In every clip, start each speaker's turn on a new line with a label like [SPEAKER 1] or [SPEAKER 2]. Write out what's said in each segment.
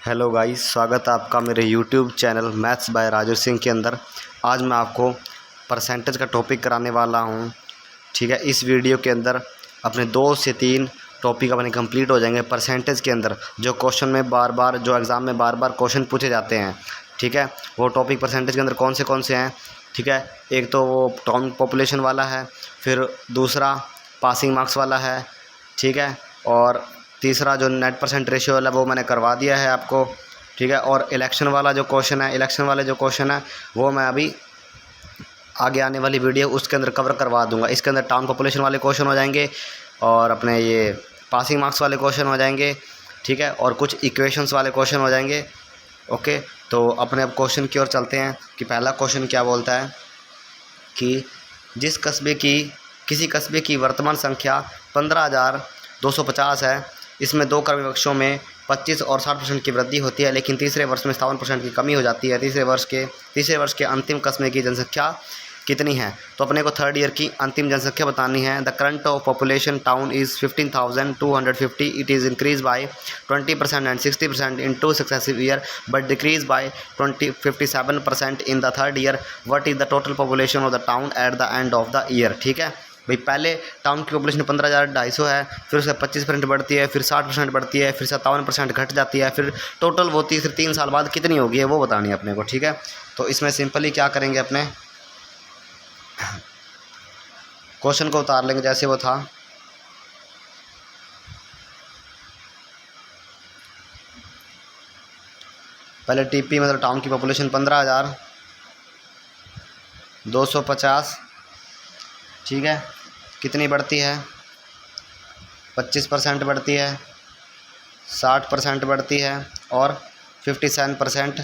[SPEAKER 1] Hello guys, स्वागत है आपका मेरे YouTube channel maths by Raju Singh के अंदर। आज मैं आपको परसेंटेज का टॉपिक कराने वाला हूं। ठीक है, इस वीडियो के अंदर अपने 2 से 3 टॉपिक अपने कंप्लीट हो जाएंगे परसेंटेज के अंदर, जो क्वेश्चन में बार बार, जो एग्ज़ाम में बार बार क्वेश्चन पूछे जाते हैं। ठीक है, वो टॉपिक परसेंटेज के अंदर कौन से हैं। ठीक है, एक तो वो टाउन पॉपुलेशन वाला है, फिर दूसरा पासिंग मार्क्स वाला है। ठीक है, और तीसरा जो नेट परसेंट रेशियो वाला वो मैंने करवा दिया है आपको। ठीक है, और इलेक्शन वाला जो क्वेश्चन है, इलेक्शन वाले जो क्वेश्चन है वो मैं अभी आगे आने वाली वीडियो उसके अंदर कवर करवा दूंगा। इसके अंदर टाउन पॉपुलेशन वाले क्वेश्चन हो जाएंगे और अपने ये पासिंग मार्क्स वाले क्वेश्चन हो जाएंगे। ठीक है, और कुछ इक्वेशंस वाले क्वेश्चन हो जाएंगे। ओके, तो अपने अब क्वेश्चन की ओर चलते हैं कि पहला क्वेश्चन क्या बोलता है कि जिस कस्बे की किसी कस्बे की वर्तमान संख्या 15,250 है, इसमें 2 क्रम विवक्षों में 25 और 60% की वृद्धि होती है, लेकिन तीसरे वर्ष में 57% की कमी हो जाती है। तीसरे वर्ष के अंतिम कस्बे की जनसंख्या कितनी है? तो अपने को थर्ड ईयर की अंतिम जनसंख्या बतानी है। The current of population town is 15,250। It is increase by 20% and 60% in 2 successive year, but decrease by 57% in the third year. What is the total population of the town at the end of the year? ठीक है भाई, पहले town की population 15,250 है, फिर उससे 25% बढ़ती है, फिर 60% बढ़ती है, फिर 57% घट जाती है, फिर टोटल वो 3 साल बाद कितनी होगी है वो बतानी है अपने को। ठीक है, तो इसमें सिंपली क्या करेंगे, अपने क्वेश्चन को उतार लेंगे जैसे वो था। पहले टीपी मतलब टाउन की पॉपुलेशन 15,250। ठीक है, कितनी बढ़ती है? 25% बढ़ती है, 60% बढ़ती है और 57%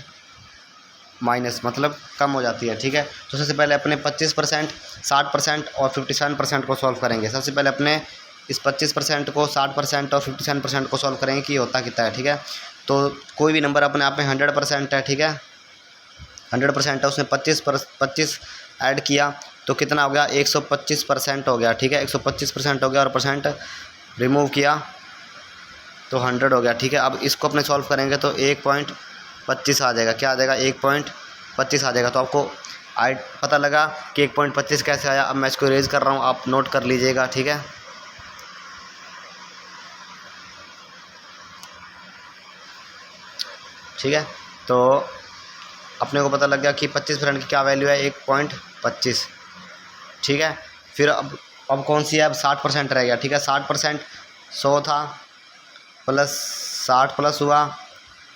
[SPEAKER 1] माइनस मतलब कम हो जाती है। ठीक है, तो सबसे पहले अपने 25%, 60% और 57% को सॉल्व करेंगे। सबसे पहले अपने इस 25% को, 60% और 57% को सॉल्व करेंगे कि ये होता कितना है। ठीक है, तो कोई भी नंबर अपने आप में 100% है। ठीक है, 100% है, उसने 25 ऐड किया तो कितना हो गया? 125% हो गया। ठीक है, 125% हो गया और परसेंट रिमूव किया तो 100 हो गया। ठीक है, अब इसको अपने सॉल्व करेंगे तो 1.25 आ जाएगा। क्या आ जाएगा? 1.25 आ जाएगा। तो आपको पता लगा कि 1.25 कैसे आया। अब मैं इसको इरेज कर रहा हूँ, आप नोट कर लीजिएगा। ठीक है, ठीक है, तो अपने को पता लग गया कि 25% की क्या वैल्यू है? 1.25। ठीक है, फिर अब कौन सी है? अब 60% रह गया। ठीक है, 60% 100 था, प्लस 60 प्लस हुआ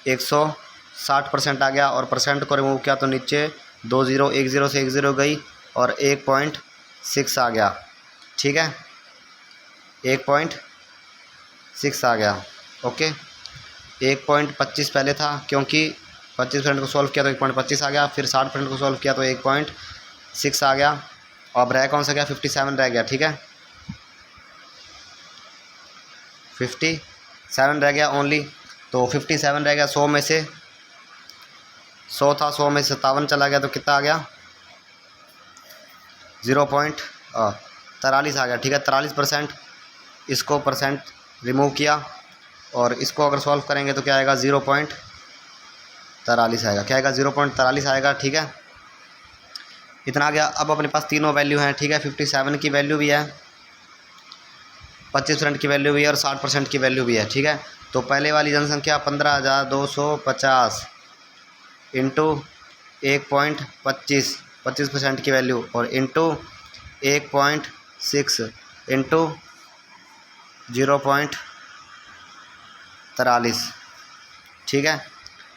[SPEAKER 1] 160% आ गया, और परसेंट को रिमूव किया तो नीचे 2 ज़ीरो, 1 ज़ीरो से 1 ज़ीरो गई और 1.6 आ गया। ठीक है, 1.6 आ गया। ओके, 1.25 पहले था, क्योंकि 25% को सॉल्व किया तो 1.25 आ गया, फिर 60% को सॉल्व किया तो 1.6 आ गया। अब रह कौन सा गया? 57 रह गया। ठीक है, 57 रह गया ओनली। तो 57 रह गया। 100 में से 100 था, 100 में से 57 चला गया तो कितना आ गया? 0.43 आ गया। ठीक है, 43%। इसको परसेंट रिमूव किया और इसको अगर सॉल्व करेंगे तो क्या आएगा? 0.43 आएगा। क्या आएगा? 0.43 आएगा। ठीक है, इतना आ गया। अब अपने पास तीनों वैल्यू हैं। ठीक है, 57 की वैल्यू भी है, 25% की वैल्यू भी है और 60% की वैल्यू भी है। ठीक है, तो पहले वाली जनसंख्या 15,250 इंटू 1.25, 25% की वैल्यू, और इंटू 1.6 इंटू 0.43। ठीक है,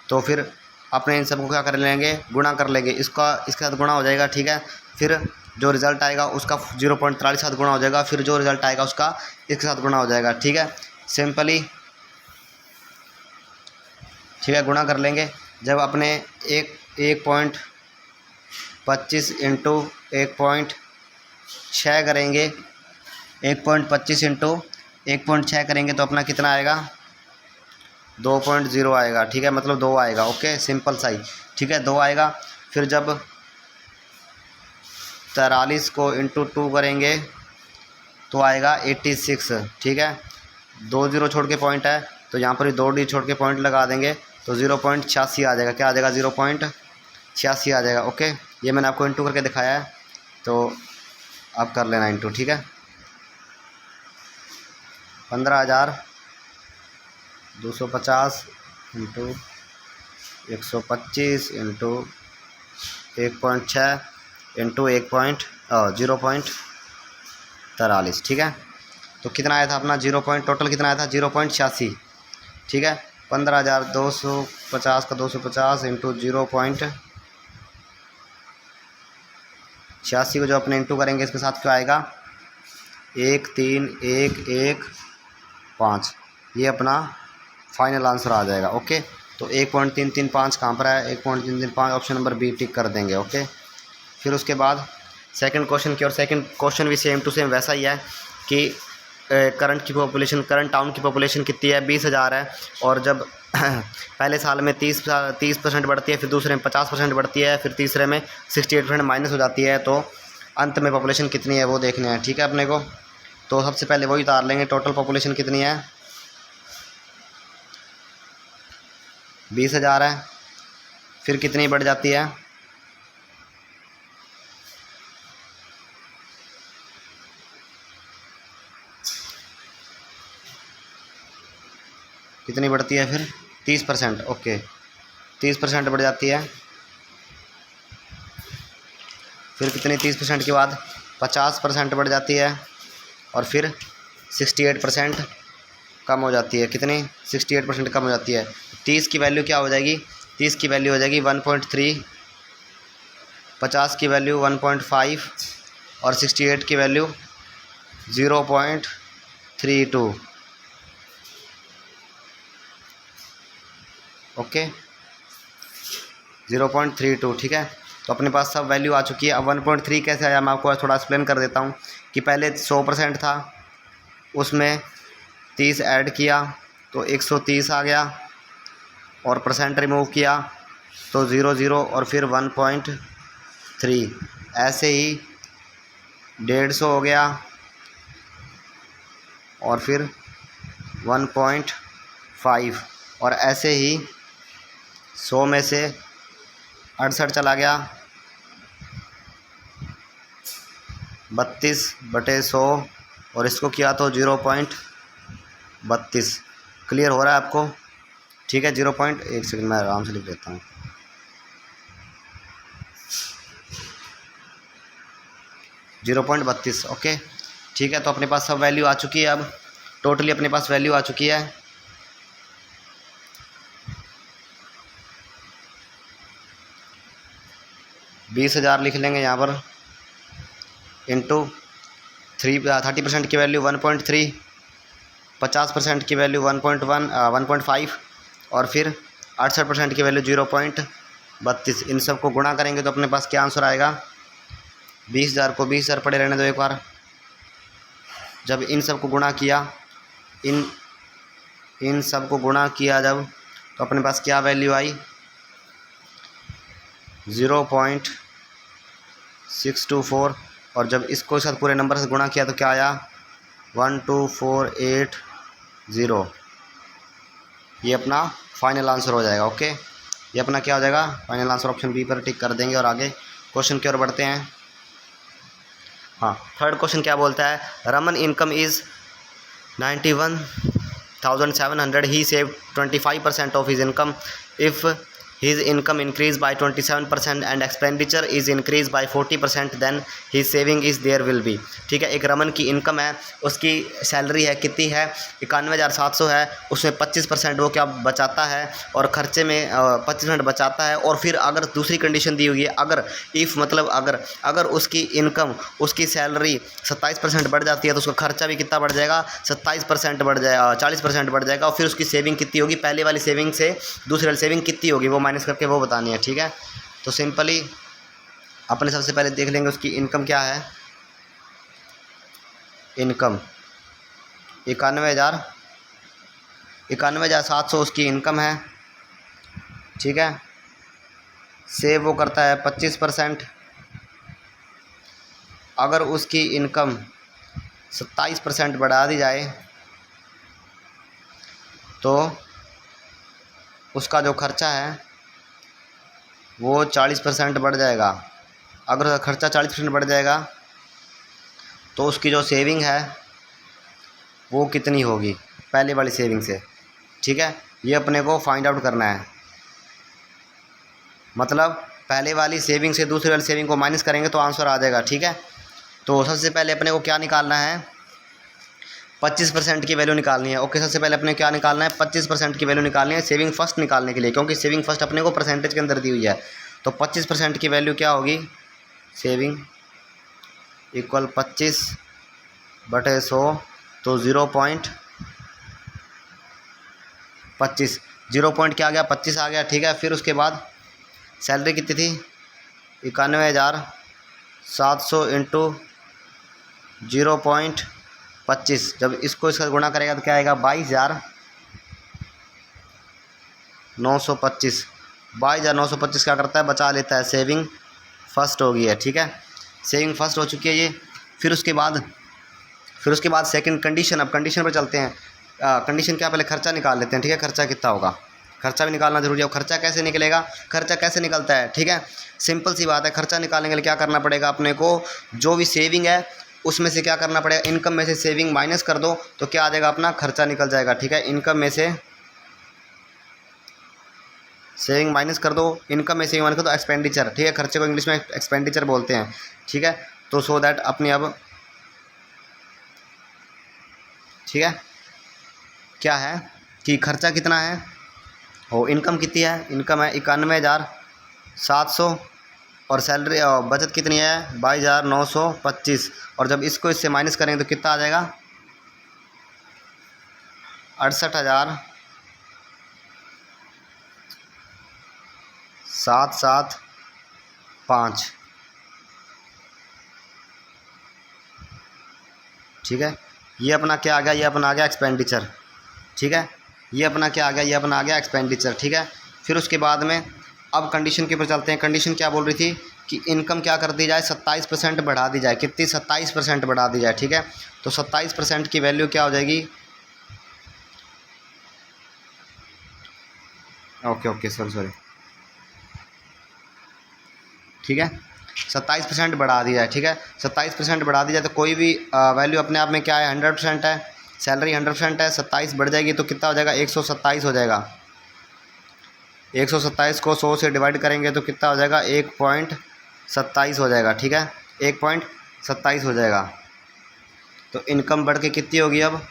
[SPEAKER 1] तो फिर अपने इन सबको क्या कर लेंगे? गुणा कर लेंगे। इसके साथ गुणा हो जाएगा। ठीक है, फिर जो रिज़ल्ट आएगा उसका 0.43 साथ गुणा हो जाएगा, फिर जो रिज़ल्ट आएगा उसका इसके साथ गुणा हो जाएगा। ठीक है, सिंपली। ठीक है, गुणा कर लेंगे। जब अपने 1.25 इंटू 1.6 करेंगे, 1.25 इंटू 1.6 करेंगे तो अपना कितना आएगा? 2.0 आएगा। ठीक है, मतलब 2 आएगा। ओके, सिंपल सा ही। ठीक है, 2 आएगा। फिर जब 43 को इंटू 2 करेंगे तो आएगा 86। ठीक है, 2 ज़ीरो छोड़ के पॉइंट है तो यहाँ पर 2 डी छोड़ के पॉइंट लगा देंगे तो 0.86 आ जाएगा। क्या आ जाएगा? 0.86 आ जाएगा। ओके, ये मैंने आपको इंटू करके दिखाया है, तो आप कर लेना इंटू। ठीक है, 15,250 इंटू 125 इंटू 1.6 इंटू 0.43। ठीक है, तो कितना आया था अपना? टोटल कितना आया था? 0.86। ठीक है, 15,250 का 250 इंटू 0.86 को जो अपने इंटू करेंगे इसके साथ क्या आएगा? 13115। ये अपना फाइनल आंसर आ जाएगा। ओके, तो 1.335 कहाँ पर है? 1.335 ऑप्शन नंबर बी टिक कर देंगे। ओके, फिर उसके बाद सेकंड क्वेश्चन की, और सेकंड क्वेश्चन भी सेम टू सेम वैसा ही है कि करंट टाउन की पॉपुलेशन कितनी है? 20,000 है। और जब पहले साल में 30% बढ़ती है, फिर दूसरे में 50% बढ़ती है, फिर तीसरे में 68% माइनस हो जाती है, तो अंत में पॉपुलेशन कितनी है वो देखने हैं। ठीक है, अपने को तो सबसे पहले वही उतार लेंगे। टोटल पॉपुलेशन कितनी है? 20,000 है। फिर कितनी बढ़ जाती है? कितनी बढ़ती है फिर? 30%। ओके, 30% बढ़ जाती है। फिर कितनी? 30% के बाद 50% बढ़ जाती है, और फिर 68% कम हो जाती है। कितनी? 68% कम हो जाती है। 30 की वैल्यू क्या हो जाएगी? 30 की वैल्यू हो जाएगी 1.3, 50 की वैल्यू 1.5 और 68 की वैल्यू 0.32। ओके, 0.32। ठीक है, तो अपने पास सब वैल्यू आ चुकी है। अब 1.3 कैसे आया, मैं आपको थोड़ा एक्सप्लेन कर देता हूँ कि पहले 100% था, उसमें 30 ऐड किया तो 130 आ गया, और परसेंट रिमूव किया तो 0 और फिर 1.3। ऐसे ही 150 हो गया, और फिर 1.5, और ऐसे ही 100 में से 68 चला गया, 32/100, और इसको किया तो 0.32। क्लियर हो रहा है आपको? ठीक है, 1 सेकंड मैं आराम से लिख देता हूँ। 0.32। ओके, ठीक है, तो अपने पास सब वैल्यू आ चुकी है। अब टोटली अपने पास वैल्यू आ चुकी है। बीस 30,000 लिख लेंगे यहाँ पर, इंटू 30% की वैल्यू 1.3, 50% की वैल्यू 1.5, और फिर 68% की वैल्यू 0.32। इन सब को गुणा करेंगे तो अपने पास क्या आंसर आएगा? 20,000 को 20,000 पड़े रहने दो एक बार। जब इन सब को गुणा किया, इन सब को गुणा किया जब, तो अपने पास क्या वैल्यू आई? 0.624। और जब इसको साथ पूरे नंबर से गुणा किया तो क्या आया? 12480। ये अपना फाइनल आंसर हो जाएगा। ओके, ये अपना क्या हो जाएगा? Final answer. ऑप्शन बी पर टिक कर देंगे और आगे क्वेश्चन की ओर बढ़ते हैं। हाँ, थर्ड क्वेश्चन क्या बोलता है? Raman income is 91,700. He saved 25% of his income. If his income increased by 27% and expenditure is increased by 40%, then his saving is there will be. ठीक है, एक रमन की इनकम है, उसकी सैलरी है, कितनी है? 91,700 है। उसमें 25% वो क्या बचाता है, और ख़र्चे में 25% बचाता है। और फिर अगर दूसरी कंडीशन दी हुई है, अगर इफ़ मतलब अगर उसकी इनकम, उसकी सैलरी 27% बढ़ जाती है, तो उसका खर्चा भी कितना बढ़ जाएगा? 27% बढ़ जाएगा, 40% बढ़ जाएगा। और फिर उसकी सेविंग कितनी होगी? पहले वाली सेविंग से दूसरी वाली सेविंग कितनी होगी वो माइनस करके वो बतानी है। ठीक है, तो सिंपली अपने सबसे पहले देख लेंगे उसकी इनकम क्या है। इनकम 91,700 उसकी इनकम है। ठीक है, सेव वो करता है 25%। अगर उसकी इनकम 27% बढ़ा दी जाए तो उसका जो खर्चा है वो 40% बढ़ जाएगा। अगर खर्चा 40% बढ़ जाएगा तो उसकी जो सेविंग है वो कितनी होगी पहले वाली सेविंग से, ठीक है। ये अपने को फाइंड आउट करना है। मतलब पहले वाली सेविंग से दूसरी वाली सेविंग को माइनस करेंगे तो आंसर आ जाएगा, ठीक है। तो सबसे पहले अपने को क्या निकालना है, 25% की वैल्यू निकालनी है। ओके, सबसे पहले अपने क्या निकालना है, 25% की वैल्यू निकालनी है सेविंग फर्स्ट निकालने के लिए, क्योंकि सेविंग फर्स्ट अपने को परसेंटेज के अंदर दी हुई है। तो 25% की वैल्यू क्या होगी, सेविंग इक्वल 25/100, तो 0.25, 0 क्या आ गया, 25 आ गया, ठीक है। फिर उसके बाद सैलरी कितनी थी, 91,700 इंटू 0.25, जब इसको इसका गुणा करेगा तो क्या आएगा, 22,925। 22,925 क्या करता है, बचा लेता है, सेविंग फर्स्ट हो गई है, ठीक है। सेविंग फर्स्ट हो चुकी है ये। फिर उसके बाद सेकंड कंडीशन, अब कंडीशन पर चलते हैं। कंडीशन क्या, पहले खर्चा निकाल लेते हैं, ठीक है। खर्चा कितना होगा, खर्चा भी निकालना जरूरी है। और खर्चा कैसे निकलेगा, खर्चा कैसे निकलता है, ठीक है। सिंपल सी बात है, खर्चा निकालने के लिए क्या करना पड़ेगा अपने को, जो भी सेविंग है उसमें से क्या करना पड़ेगा, इनकम में से सेविंग माइनस कर दो तो क्या आ जाएगा, अपना खर्चा निकल जाएगा, ठीक है। इनकम में से सेविंग माइनस कर दो, इनकम में सेविंग माइनस कर दो, एक्सपेंडिचर, ठीक है। खर्चे को इंग्लिश में एक्सपेंडिचर बोलते हैं, ठीक है। तो सो दैट अपनी अब ठीक है क्या है कि खर्चा कितना है और इनकम कितनी है, इनकम है 91,700 और सैलरी बचत कितनी है 22,925। और जब इसको इससे माइनस करेंगे तो कितना आ जाएगा, 68,775, ठीक है। ये अपना क्या आ गया, ये अपना आ गया एक्सपेंडिचर, ठीक है। ये अपना क्या आ गया, ये अपना आ गया एक्सपेंडिचर, ठीक है। फिर उसके बाद में अब कंडीशन के ऊपर चलते हैं। कंडीशन क्या बोल रही थी कि इनकम क्या कर दी जाए, 27% बढ़ा दी जाए। कितनी, 27% बढ़ा दी जाए, ठीक है। तो 27% की वैल्यू क्या हो जाएगी, ओके सॉरी, ठीक है। 27% बढ़ा दी जाए, ठीक है। 27% बढ़ा दी जाए तो कोई भी वैल्यू अपने आप में क्या है, 100% है। सैलरी 100% है, 27 बढ़ जाएगी तो कितना हो जाएगा, 127 हो जाएगा। 127 को 100 से डिवाइड करेंगे तो कितना हो जाएगा, 1.27 हो जाएगा, ठीक है। 1.27 हो जाएगा। तो इनकम बढ़ के कितनी होगी अब,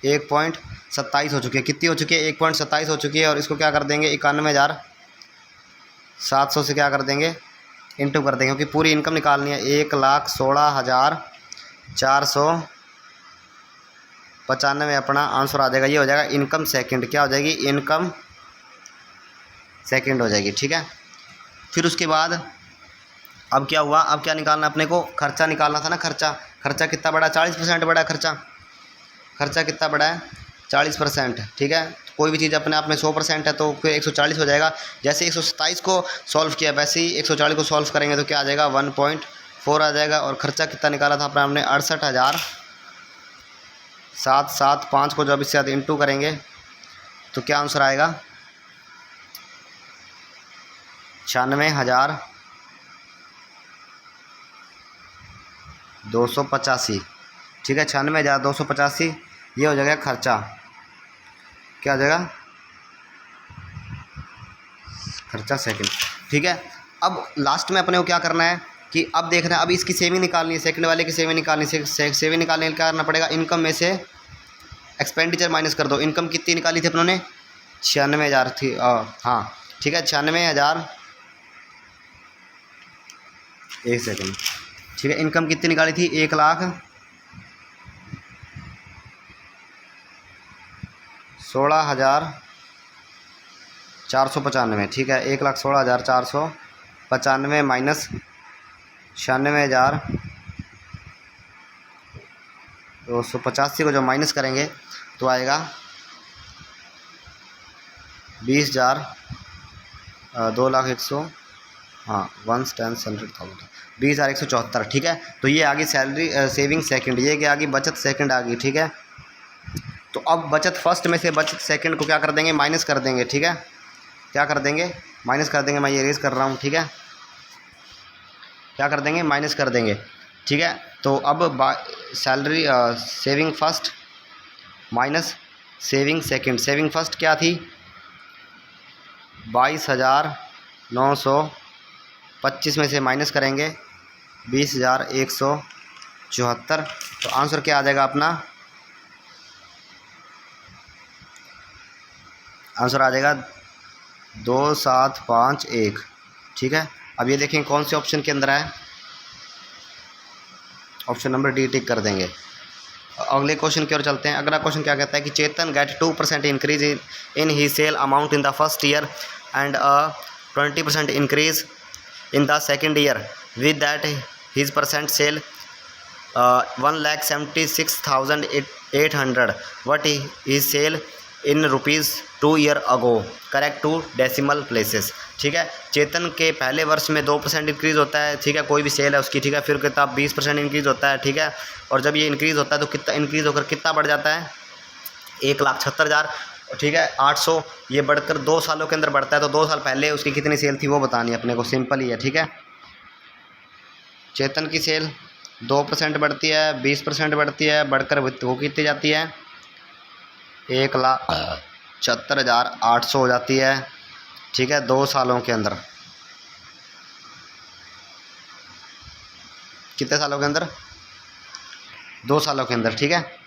[SPEAKER 1] 1.27 हो चुकी है। कितनी हो चुकी है, 1.27 हो चुकी है। और इसको क्या कर देंगे, 91,700 से क्या कर देंगे, इंटू कर देंगे, क्योंकि पूरी इनकम निकालनी है। 1,16,495 अपना आंसर आ जाएगा। ये हो जाएगा इनकम सेकंड, क्या हो जाएगी, इनकम सेकंड हो जाएगी, ठीक है। फिर उसके बाद अब क्या हुआ, अब क्या निकालना अपने को, खर्चा निकालना था ना। खर्चा कितना बड़ा, 40% बड़ा है खर्चा कितना बड़ा है, 40%, ठीक है। कोई भी चीज़ अपने आप में 100% है तो फिर 140 हो जाएगा। जैसे 127 को सॉल्व किया वैसे ही 140 को सॉल्व करेंगे तो क्या आ जाएगा, 1.4 आ जाएगा। और ख़र्चा कितना निकाला था अपना हमने, 68,775 को जब इससे इंटू करेंगे तो क्या आंसर आएगा, 96,285, ठीक है। 96,285 ये हो जाएगा खर्चा, क्या हो जाएगा, खर्चा सेकंड, ठीक है। अब लास्ट में अपने को क्या करना है कि अब देखना है, अब इसकी सेविंग निकालनी है, सेकंड वाले की सेविंग निकालनी है। सेविंग निकालने के लिए क्या करना पड़ेगा, इनकम में से एक्सपेंडिचर माइनस कर दो। इनकम कितनी निकाली थी अपनों ने, 96,000 थी, हाँ ठीक है, 96,000, एक सेकंड, ठीक है। इनकम कितनी निकाली थी, 1,16,495, ठीक है। 1,16,495 माइनस 96,285 को जो माइनस करेंगे तो आएगा 20,000, 2,01,000, हाँ 1,10,100,000, 20,174, ठीक है। तो ये आ गई सैलरी सेविंग सेकंड, ये क्या आ गई, बचत सेकंड आ गई, ठीक है। तो अब बचत फर्स्ट में से बचत सेकंड को क्या कर देंगे, माइनस कर देंगे। ठीक है, क्या कर देंगे, माइनस कर देंगे। मैं ये रेज कर रहा हूँ। ठीक है, क्या कर देंगे, माइनस कर देंगे। ठीक है, तो अब salary saving first minus saving second. Saving first क्या थी, 22,925 में से माइनस करेंगे 20,174। तो आंसर क्या आ जाएगा अपना, आंसर आ जाएगा 2751। ठीक है, अब ये देखें कौन से ऑप्शन के अंदर है, ऑप्शन नंबर डी टिक कर देंगे। अगले क्वेश्चन की ओर चलते हैं। अगला क्वेश्चन क्या कहता है कि Chetan get 2% increase in he sale amount in the first year and 20% increase in the second year, with that his percent sale 1,76,800 what he sale in rupees 2 year ago, correct 2 decimal places. ठीक है, चेतन के पहले वर्ष में 2% increase होता है। ठीक है, कोई भी सेल है उसकी। ठीक है, फिर कितना 20% इंक्रीज़ होता है। ठीक है, और जब ये इंक्रीज़ होता है तो कितना इंक्रीज़ होकर कितना बढ़ जाता है, 1,76,000। ठीक है, 800 ये बढ़कर 2 सालों के अंदर बढ़ता है। तो 2 साल पहले उसकी कितनी सेल थी वो बतानी है अपने को, सिंपल ही है। ठीक है, चेतन की सेल 2% बढ़ती है, 20% बढ़ती है, बढ़कर वो कितनी जाती है, 1,76,800 हो जाती है। ठीक है, 2 सालों के अंदर, कितने सालों के अंदर, 2 सालों के अंदर। ठीक है,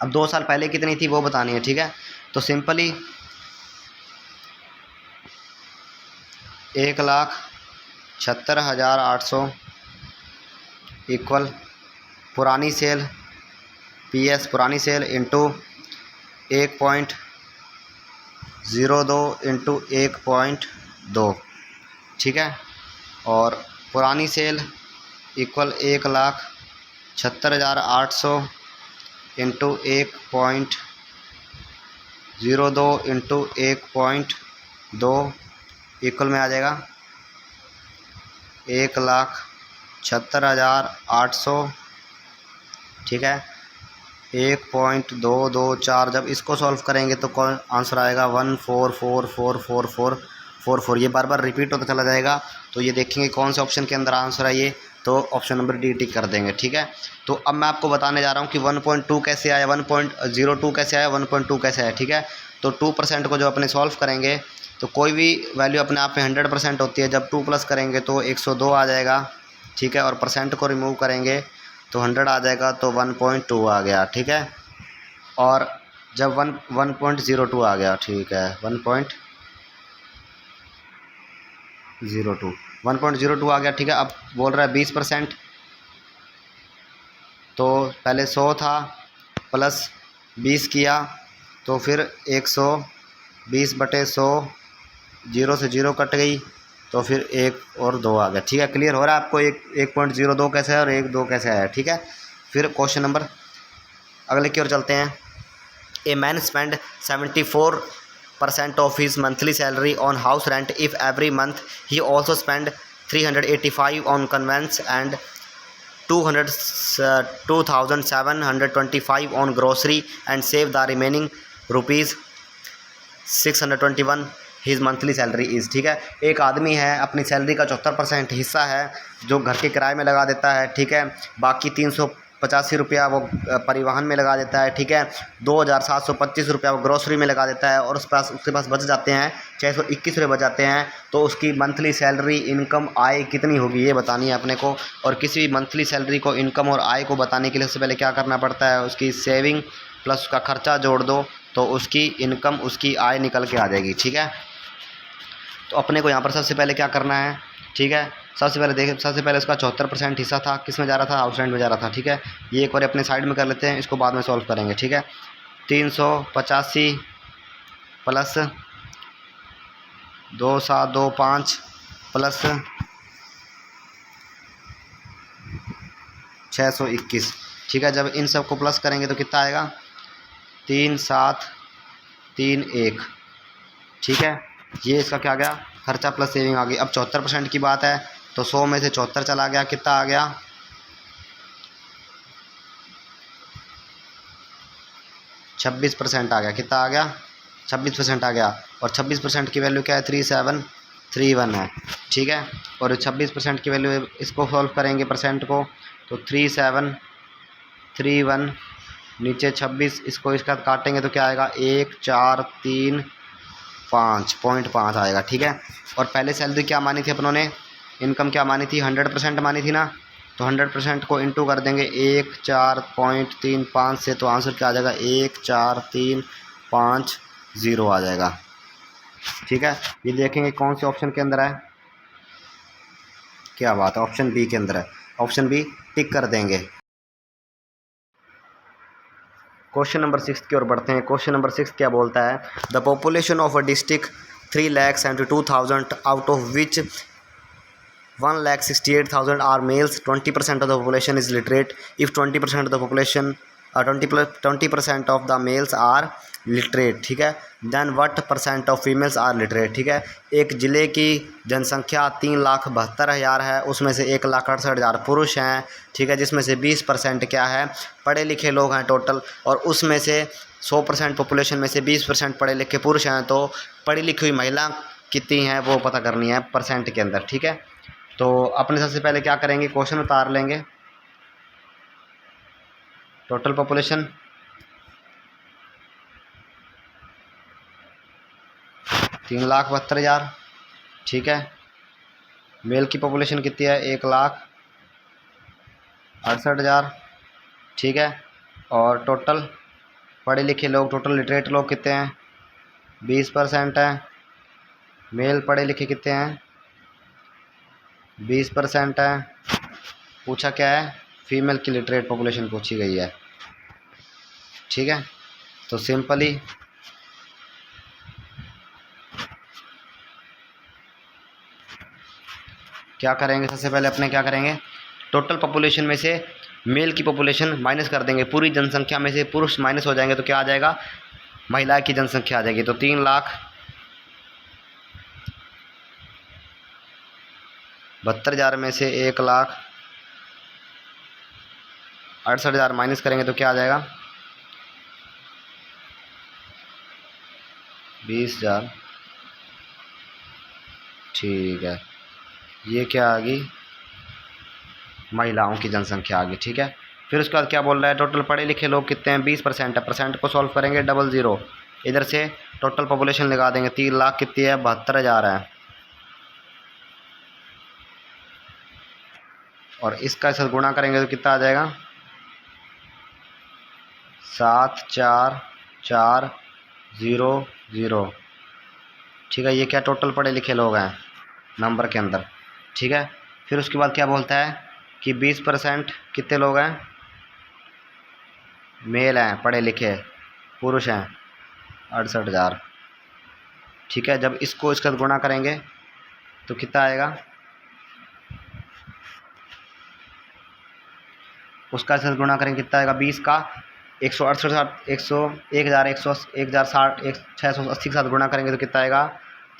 [SPEAKER 1] अब 2 साल पहले कितनी थी वो बतानी है। ठीक है, तो सिंपली 1,76,800 इक्वल पुरानी सेल PS पुरानी सेल इंटू 1.02 इंटू 1.2। ठीक है, और पुरानी sale equal 1,76,800 into 1.02 into 1.2 equal में आ जाएगा 1,76,800। ठीक है, 1.224। जब इसको सॉल्व करेंगे तो कौन आंसर आएगा, 1444444। ये बार बार रिपीट होता चला जाएगा। तो ये देखेंगे कौन से ऑप्शन के अंदर आंसर है ये, तो ऑप्शन नंबर डी टिक कर देंगे। ठीक है, तो अब मैं आपको बताने जा रहा हूँ कि 1.2 कैसे आया, 1.02 कैसे आया, 1.2 कैसे आया। ठीक है, तो 2% को जब अपने सॉल्व करेंगे तो कोई भी वैल्यू अपने आप में 100% होती है। जब 2 प्लस करेंगे तो 102 आ जाएगा। ठीक है, और परसेंट को रिमूव करेंगे तो 100 आ जाएगा, तो 1.2 आ गया। ठीक है, और जब 1.02 आ गया। ठीक है, 1.02 आ गया। ठीक है, अब बोल रहा है 20%, तो पहले 100 था प्लस 20 किया तो फिर 120/100, 0 से 0 कट गई तो फिर 1 और 2 आ गया। ठीक है, क्लियर हो रहा है आपको 1.02 कैसे है और 1.2 कैसे आया। ठीक है, फिर क्वेश्चन नंबर अगले की ओर चलते हैं। A man spend 74% of his monthly salary on house rent if every month he also spend 385 on conveyance and 2,725 on grocery and save the remaining ₹621 his monthly salary is. ठीक है, एक आदमी है, अपनी सैलरी का 74% हिस्सा है जो घर के किराए में लगा देता है। ठीक है, बाकी 385 रुपया वो परिवहन में लगा देता है। ठीक है, 2,725 रुपया वो ग्रोसरी में लगा देता है, और उसके पास बच जाते हैं 621 रुपये बच जाते हैं। तो उसकी मंथली सैलरी इनकम आय कितनी होगी ये बतानी है अपने को। और किसी भी मंथली सैलरी को इनकम और आय को बताने के लिए सबसे पहले क्या करना पड़ता है, उसकी सेविंग प्लस उसका खर्चा जोड़ दो तो उसकी इनकम उसकी आय निकल के आ जाएगी। ठीक है, तो अपने को यहाँ पर सबसे पहले क्या करना है। ठीक है, सबसे पहले उसका 74% हिस्सा था, किस में जा रहा था, हाउस रेंट में जा रहा था। ठीक है, ये एक बार अपने साइड में कर लेते हैं, इसको बाद में सॉल्व करेंगे। ठीक है, 385 प्लस 2725 प्लस 621। ठीक है, जब इन सब को प्लस करेंगे तो कितना आएगा, 3731। ठीक है, ये इसका क्या गया, खर्चा प्लस सेविंग आ गई। अब 74% की बात है तो 100 में से 74 चला गया, कितना आ गया, 74 26% आ गया। कितना आ गया? 26% आ गया। और 26% की वैल्यू क्या है? 3731 है। ठीक है। और 26% की वैल्यू, इसको सॉल्व करेंगे परसेंट को, तो 3731 नीचे 26, इसको इसका काटेंगे तो क्या आएगा? 1435.5 आएगा। ठीक है। और पहले सैलरी क्या मानी थी अपनों ने? इनकम क्या मानी थी? 100% मानी थी ना। तो 100% को इंटू कर देंगे 14.35 से, तो आंसर क्या आ जाएगा? 1435 आ जाएगा। ठीक है। ये देखेंगे कौन से ऑप्शन के अंदर है। क्या बात है, ऑप्शन बी के अंदर है। ऑप्शन बी टिक कर देंगे। क्वेश्चन नंबर 6 की ओर बढ़ते हैं। क्वेश्चन नंबर 6 क्या बोलता है? The population of a district 3,72,000 out of which 1,68,000 are males. 20% of the population is literate. If 20% of the population 20% of the males are literate, ठीक है, then what percent of females are literate? ठीक है। एक ज़िले की जनसंख्या 3,72,000 है, उसमें से 1,68,000 पुरुष हैं। ठीक है। जिसमें से 20% क्या है? पढ़े लिखे लोग हैं टोटल। और उसमें से 100% पॉपुलेशन में से 20% पढ़े लिखे पुरुष हैं। तो पढ़ी लिखी हुई महिला कितनी हैं वो पता करनी है परसेंट के अंदर। ठीक है। तो अपने सबसे पहले क्या करेंगे? क्वेश्चन उतार लेंगे। Total population 3,72,000। ठीक है। मेल की पॉपुलेशन कितनी है? 1,68,000। ठीक है। और टोटल पढ़े लिखे लोग, टोटल लिटरेट लोग कितने हैं? 20% हैं। मेल पढ़े लिखे कितने हैं? 20% है। पूछा क्या है? फीमेल की लिटरेट पॉपुलेशन पूछी गई है। ठीक है। तो सिंपली क्या करेंगे? सबसे पहले अपने क्या करेंगे? टोटल पॉपुलेशन में से मेल की पॉपुलेशन माइनस कर देंगे। पूरी जनसंख्या में से पुरुष माइनस हो जाएंगे तो क्या आ जाएगा? महिला की जनसंख्या आ जाएगी। तो 3,72,000 में से 1,68,000 माइनस करेंगे तो क्या आ जाएगा? 20,000। ठीक है। ये क्या आ गई? महिलाओं की जनसंख्या आ गई। ठीक है। फिर उसके बाद क्या बोल रहा है? टोटल पढ़े लिखे लोग कितने हैं? 20% है। परसेंट को सॉल्व करेंगे 00, इधर से टोटल पॉपुलेशन लगा देंगे। 3 लाख कितनी है? 72,000 है। और इसका साथ गुणा करेंगे तो कितना आ जाएगा? 7,4,4,0,0। ठीक है। ये क्या? टोटल पढ़े लिखे लोग हैं नंबर के अंदर। ठीक है। फिर उसके बाद क्या बोलता है कि 20% कितने लोग हैं? मेल हैं पढ़े लिखे, पुरुष हैं 68,000। ठीक है। जब इसको इसका गुणा करेंगे तो कितना आएगा? उसका साथ गुणा करेंगे कितना आएगा? 20 का 168, 1,000, 680 के साथ गुणा करेंगे तो कितना आएगा?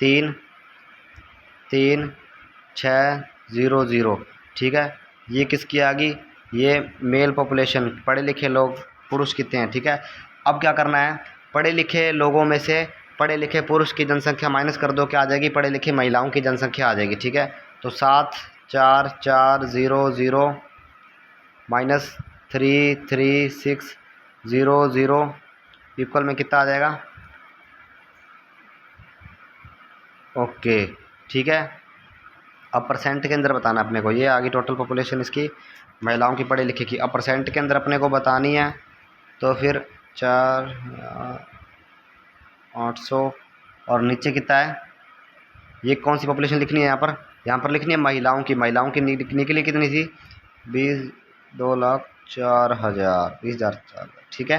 [SPEAKER 1] 3,3,6,0,0। ठीक है। ये किसकी आ गई? ये मेल पॉपुलेशन, पढ़े लिखे लोग पुरुष कितने हैं। ठीक है। अब क्या करना है? पढ़े लिखे लोगों में से पढ़े लिखे पुरुष की जनसंख्या माइनस कर दो, क्या आ जाएगी? पढ़े लिखे महिलाओं की जनसंख्या आ जाएगी। ठीक है। तो 7,4,4,0,0 माइनस 3,3,6,0,0 इक्वल में कितना आ जाएगा? ओके। ठीक है। अब परसेंट के अंदर बताना अपने को। ये आगे टोटल पॉपुलेशन इसकी महिलाओं की पढ़े लिखे की। अब परसेंट के अंदर अपने को बतानी है। तो फिर 4,800 और नीचे कितना है? ये कौन सी पॉपुलेशन लिखनी है? यहाँ पर लिखनी है महिलाओं की। महिलाओं की निकली कितनी थी? 2,04,000, 20,000। ठीक है।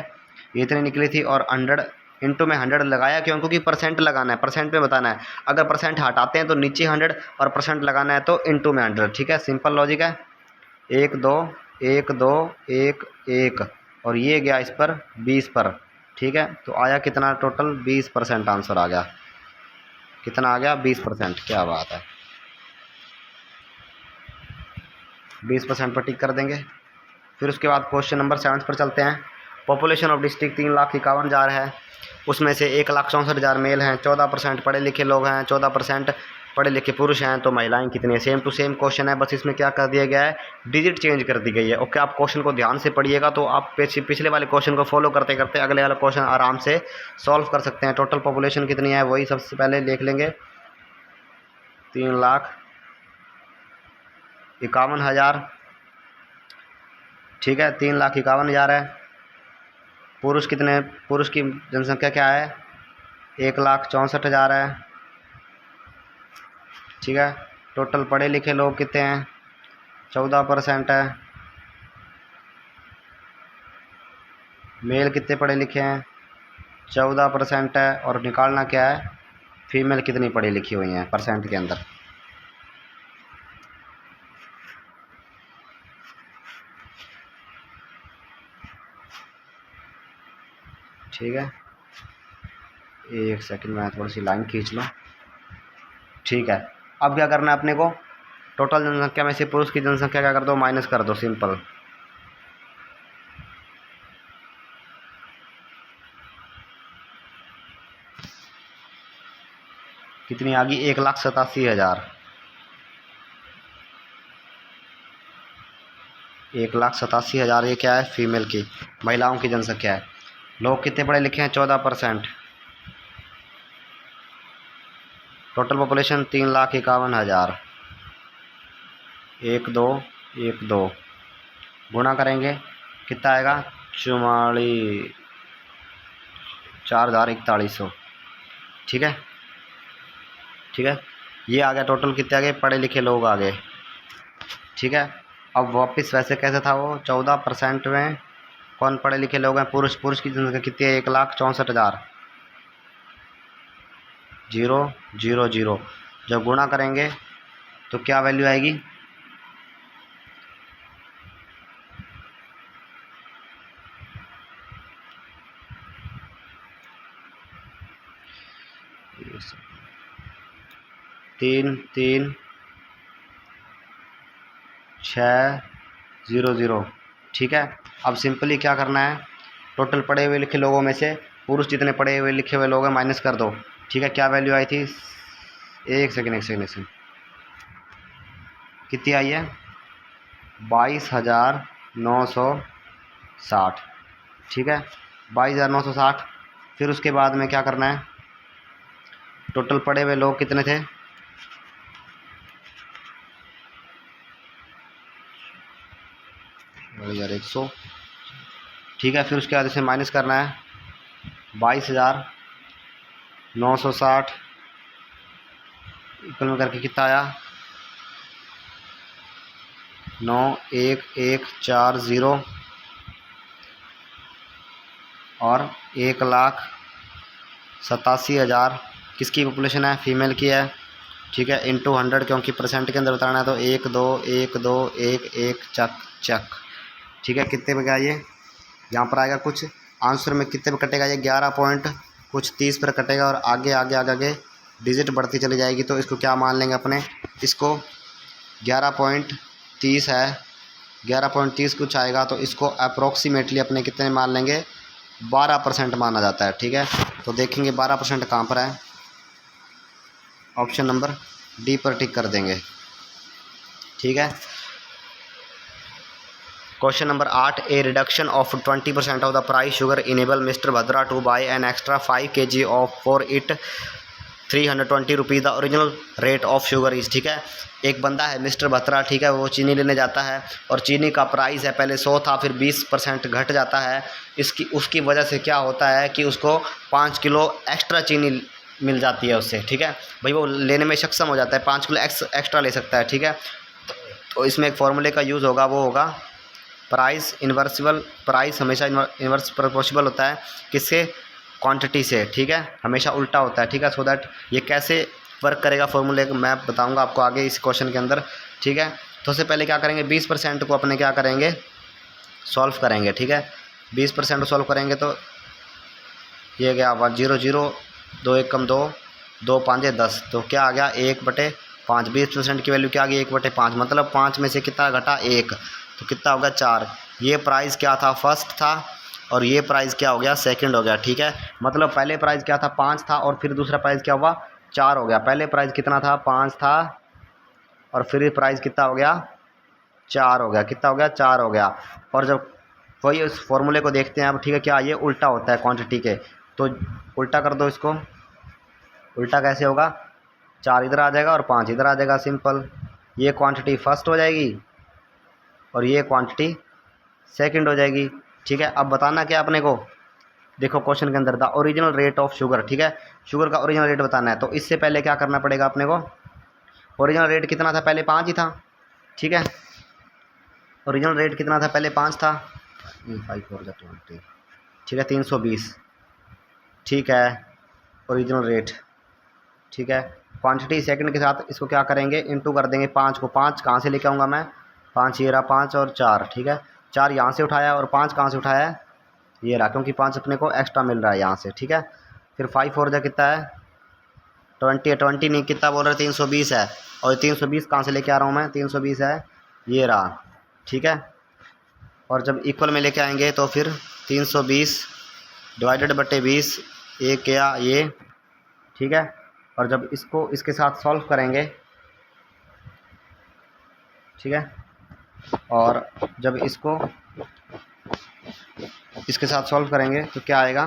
[SPEAKER 1] ये इतनी निकली थी। और 100 इंटू में 100 लगाया क्यों? क्योंकि परसेंट लगाना है, परसेंट में बताना है। अगर परसेंट हटाते हैं तो नीचे 100 और परसेंट लगाना है तो इंटू में 100। ठीक है। सिंपल लॉजिक है। 1 2 1 2 1 1 और ये गया इस पर 20 पर। ठीक है। तो आया कितना? टोटल 20% आंसर आ गया। कितना आ गया? 20%। क्या बात है। 20% पर टिक कर देंगे। फिर उसके बाद क्वेश्चन नंबर 7 पर चलते हैं। पॉपुलेशन ऑफ डिस्ट्रिक्ट 3,51,000 है, उसमें से 1,64,000 मेल हैं, 14% पढ़े लिखे लोग हैं, 14% पढ़े लिखे पुरुष हैं, तो महिलाएं कितनी है? सेम टू सेम क्वेश्चन है, बस इसमें क्या कर दिया गया है, डिजिट चेंज कर दी गई है। ओके, आप क्वेश्चन को ध्यान से पढ़िएगा तो आप पिछले वाले क्वेश्चन को फॉलो करते करते अगले वाला क्वेश्चन आराम से सॉल्व कर सकते हैं। टोटल पॉपुलेशन कितनी है वही सबसे पहले देख लेंगे, 3,51,000, ठीक है, 3,51,000 है। पुरुष कितने, पुरुष की जनसंख्या क्या है, 1,64,000 है, ठीक है। टोटल पढ़े लिखे लोग कितने हैं, 14% है। मेल कितने पढ़े लिखे हैं, 14% है। और निकालना क्या है, फीमेल कितनी पढ़ी लिखी हुई हैं परसेंट के अंदर। ठीक है, एक सेकंड में थोड़ी सी लाइन खींच लूँ। ठीक है, अब क्या करना है अपने को, टोटल जनसंख्या में से पुरुष की जनसंख्या क्या कर दो, माइनस कर दो, सिंपल। कितनी आ गई, 1,87,000। 1,87,000 ये क्या है, फीमेल की, महिलाओं की जनसंख्या है। लोग कितने पढ़े लिखे हैं, 14%। Total population 3,51,000। 1 2 1 2 गुणा करेंगे कितना आएगा, 4,41,00। ठीक है, ठीक है, ये आ गया टोटल कितने आ गए, पढ़े लिखे लोग आ गए। ठीक है, अब वापस वैसे कैसे था वो, 14% में कौन पढ़े लिखे लोग हैं, पुरुष। पुरुष की जनसंख्या कितनी है, 1,64,000। 0 0 0 जब गुणा करेंगे तो क्या वैल्यू आएगी, तीन 3,6,0,0। ठीक है, अब सिंपली क्या करना है, टोटल पढ़े हुए लिखे लोगों में से पुरुष जितने पढ़े हुए लिखे हुए लोग हैं माइनस कर दो। ठीक है, क्या वैल्यू आई थी, एक सेकेंड कितनी आई है, 22,960। ठीक है, 22,960। फिर उसके बाद में क्या करना है, टोटल पढ़े हुए लोग कितने थे, 1,100। ठीक है, फिर उसके बाद इसे माइनस करना है, 22,960 इक्वल में करके कितना आया, 9,1,1,4,0 और 1,87,000 किसकी पॉपुलेशन है, फीमेल की है। ठीक है, इंटू 100 क्योंकि परसेंट के अंदर बताना है, तो 1 2 1 2 1 1 चक चक। ठीक है, कितने पे गया ये, यहाँ पर आएगा कुछ आंसर में कितने पे कटेगा, ये 11 पॉइंट कुछ 30 पर कटेगा और आगे आगे आगे आगे डिजिट बढ़ती चली जाएगी। तो इसको क्या मान लेंगे अपने, इसको 11.30 है, 11.30 कुछ आएगा, तो इसको अप्रोक्सीमेटली अपने कितने मान लेंगे, 12% माना जाता है। ठीक है, तो देखेंगे 12% कहाँ पर है, ऑप्शन नंबर डी पर टिक कर देंगे। ठीक है, question number 8, A reduction of 20% of the price sugar enable mister Bhadra two by an extra 5 kg of for it 320 rupees the original rate of sugar is. ठीक है, एक बंदा है मिस्टर भद्रा, ठीक है, वो चीनी लेने जाता है और चीनी का प्राइस है पहले 100 था, फिर 20% घट जाता है। उसकी वजह से क्या होता है कि उसको 5 किलो एक्स्ट्रा चीनी मिल जाती है उससे। ठीक है भाई, वो लेने में सक्षम हो जाता है, 5 किलो एक्स्ट्रा ले सकता है। ठीक है, तो इसमें एक फॉर्मूले का यूज़ होगा, वो होगा प्राइस इन्वर्सिबल। प्राइस हमेशा इन्वर्स प्रोपोर्शनल होता है किससे, क्वांटिटी से। ठीक है, हमेशा उल्टा होता है। ठीक है, सो दैट ये कैसे वर्क करेगा फॉर्मूले को मैं बताऊंगा आपको आगे इस क्वेश्चन के अंदर। ठीक है, तो सबसे पहले क्या करेंगे, 20% को अपने क्या करेंगे, सॉल्व करेंगे। ठीक है, 20% को सॉल्व करेंगे तो ये गया 0 0 2 1 कम 2 2 5 10, तो क्या आ गया 1/5। 20% की वैल्यू क्या आ गई, 1/5, मतलब 5 में से कितना घटा 1, तो कितना होगा 4। ये प्राइस क्या था, फर्स्ट था और ये प्राइस क्या हो गया, सेकंड हो गया। ठीक है, मतलब पहले प्राइस क्या था, 5 था, और फिर दूसरा प्राइस क्या हुआ, 4 हो गया। पहले प्राइस कितना था, 5 था, और फिर प्राइस कितना हो गया, 4 हो गया। कितना हो गया, 4 हो गया। और जब वही उस फॉर्मूले को देखते हैं अब, ठीक है, क्या ये उल्टा होता है क्वांटिटी के, तो उल्टा कर दो इसको। उल्टा कैसे होगा, 4 इधर आ जाएगा और 5 इधर आ जाएगा, सिंपल। ये क्वांटिटी फर्स्ट हो जाएगी और ये क्वांटिटी सेकंड हो जाएगी। ठीक है, अब बताना क्या अपने को, देखो क्वेश्चन के अंदर the original rate of sugar. ठीक है, शुगर का ओरिजिनल रेट बताना है, तो इससे पहले क्या करना पड़ेगा अपने को, ओरिजिनल रेट कितना था, पहले 5 ही था। ठीक है, ओरिजिनल रेट कितना था, पहले 5 था, 5 4 20। ठीक है, 320। ठीक है, ओरिजिनल रेट। ठीक है, क्वांटिटी सेकंड के साथ इसको क्या करेंगे, इनटू कर देंगे 5 को। 5 कहाँ से लेके आऊँगा मैं, 5 ये रहा, 5 और 4। ठीक है, 4 यहाँ से उठाया और 5 कहाँ से उठाया है, ये रहा, क्योंकि 5 अपने को एक्स्ट्रा मिल रहा है यहाँ से। ठीक है, फिर 5 4 जा कितना है, 20 है, 20 नहीं, कितना बोल रहे, 320 है। और 320 कहाँ से लेके आ रहा हूँ मैं, 320 है, ये रहा। ठीक है, और जब इक्वल में लेके आएंगे तो फिर 320 डिवाइडेड बटे 20, ये क्या ये। ठीक है, और जब इसको इसके साथ सॉल्व करेंगे, ठीक है, और जब इसको इसके साथ सॉल्व करेंगे तो क्या आएगा,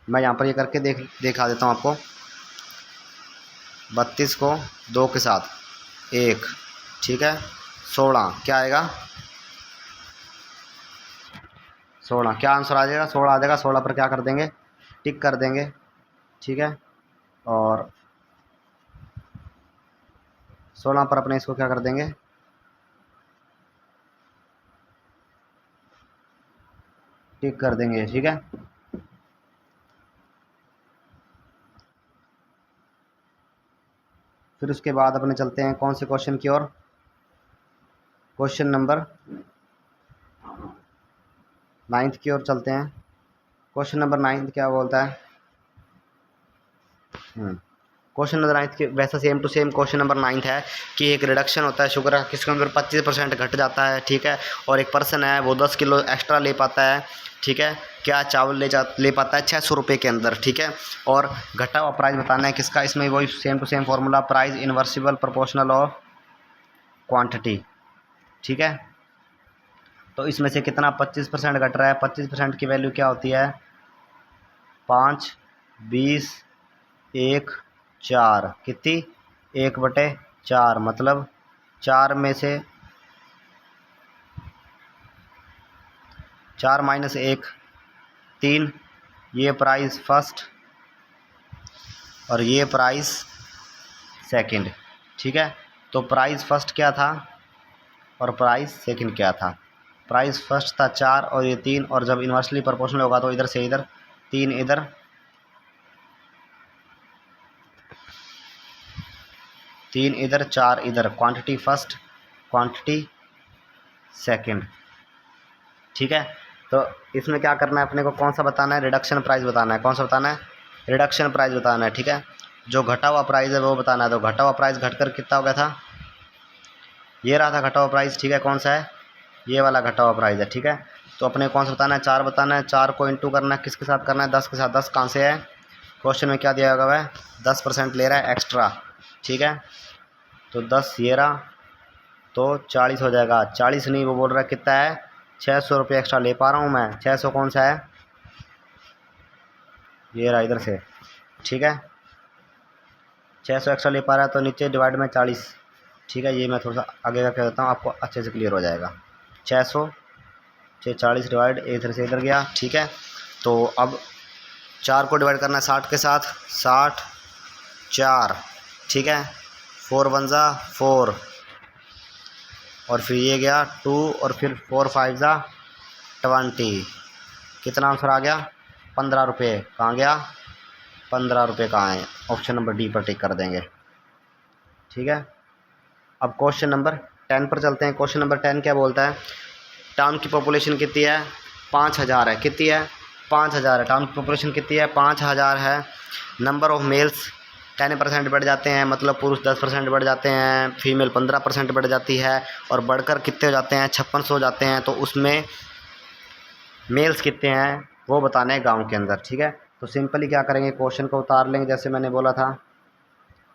[SPEAKER 1] मैं यहाँ पर ये करके दिखा देता हूँ आपको। 32 को 2 के साथ 1, ठीक है, 16 क्या आएगा, 16 क्या आंसर आ जाएगा, 16 आ जाएगा। 16 पर क्या कर देंगे, टिक कर देंगे। ठीक है, और 16 पर अपने इसको क्या कर देंगे, टिक कर देंगे। ठीक है, फिर उसके बाद अपने चलते हैं कौन से क्वेश्चन की ओर, क्वेश्चन नंबर 9 की ओर चलते हैं। क्वेश्चन नंबर 9 क्या बोलता है, क्वेश्चन नंबर 9 के वैसा same to same question number 9 है कि एक रिडक्शन होता है शुगर का, किसके अंदर 25% घट जाता है। ठीक है, और एक पर्सन है वो 10 किलो एक्स्ट्रा ले पाता है। ठीक है, क्या चावल ले पाता है 600 रुपये के अंदर। ठीक है, और घटा हुआ प्राइस बताना है किसका, इसमें वही same to same formula, price inversely proportional of quantity. ठीक है, तो इसमें से कितना 25% घट रहा है, 25% की वैल्यू क्या होती है, 5 20 1 4, कितनी 1/4, मतलब 4 में से 4 - 1 3, ये प्राइस फर्स्ट और ये प्राइस सेकंड। ठीक है, तो प्राइस फर्स्ट क्या था और प्राइस सेकंड क्या था, प्राइस फर्स्ट था 4 और ये 3, और जब इन्वर्सली प्रोपोर्शनल होगा तो इधर से इधर 3 इधर 3 इधर 4 इधर, क्वांटिटी फर्स्ट क्वांटिटी सेकंड। ठीक है, तो इसमें क्या करना है अपने को, कौन सा बताना है, रिडक्शन प्राइस बताना है। कौन सा बताना है, रिडक्शन प्राइस बताना है। ठीक है, जो घटा हुआ प्राइस है वो बताना है। तो घटा हुआ प्राइस घटकर कितना हो गया था, ये रहा था घटा हुआ प्राइस। ठीक है, कौन सा है, ये वाला घटा हुआ प्राइस है। ठीक है, तो अपने कौन सा बताना है, 4 बताना है। 4 को इंटू करना है, किसके साथ करना है, 10 के साथ। 10 कहाँ से है, क्वेश्चन में क्या दिया होगा वह 10% ले रहा है एक्स्ट्रा। ठीक है, तो 10 ये रहा, तो 40 हो जाएगा। 40 नहीं, वो बोल रहा है कितना है, 600 रुपये एक्स्ट्रा ले पा रहा हूँ मैं। 600 कौन सा है, ये रहा इधर से। ठीक है, 600 एक्स्ट्रा ले पा रहा है, तो नीचे डिवाइड में 40। ठीक है, ये मैं थोड़ा सा आगे का कह देता हूँ, आपको अच्छे से क्लियर हो जाएगा। 600 से 40 डिवाइड, इधर से इधर गया। ठीक है, तो अब 4 को डिवाइड करना है 60 के साथ, 60 4। ठीक है, 4 1 जा 4, और फिर ये गया 2, और फिर 4 5 जा 20। कितना आंसर आ गया, 15 रुपये। कहाँ गया, 15 रुपये कहाँ है, ऑप्शन नंबर डी पर टिक कर देंगे। ठीक है, अब क्वेश्चन नंबर 10 पर चलते हैं। क्वेश्चन नंबर 10 क्या बोलता है, टाउन की पॉपुलेशन कितनी है, 5000 है। कितनी है, 5000 है। टाउन की पॉपुलेशन कितनी है, 5000 है। नंबर ऑफ मेल्स 10% बढ़ जाते हैं, मतलब पुरुष 10% बढ़ जाते हैं, फीमेल 15% बढ़ जाती है, और बढ़कर कितने हो जाते हैं, 5600 हो जाते हैं। तो उसमें मेल्स कितने हैं वो बताने हैं गाँव के अंदर, ठीक है। तो सिंपली क्या करेंगे, क्वेश्चन को उतार लेंगे जैसे मैंने बोला था।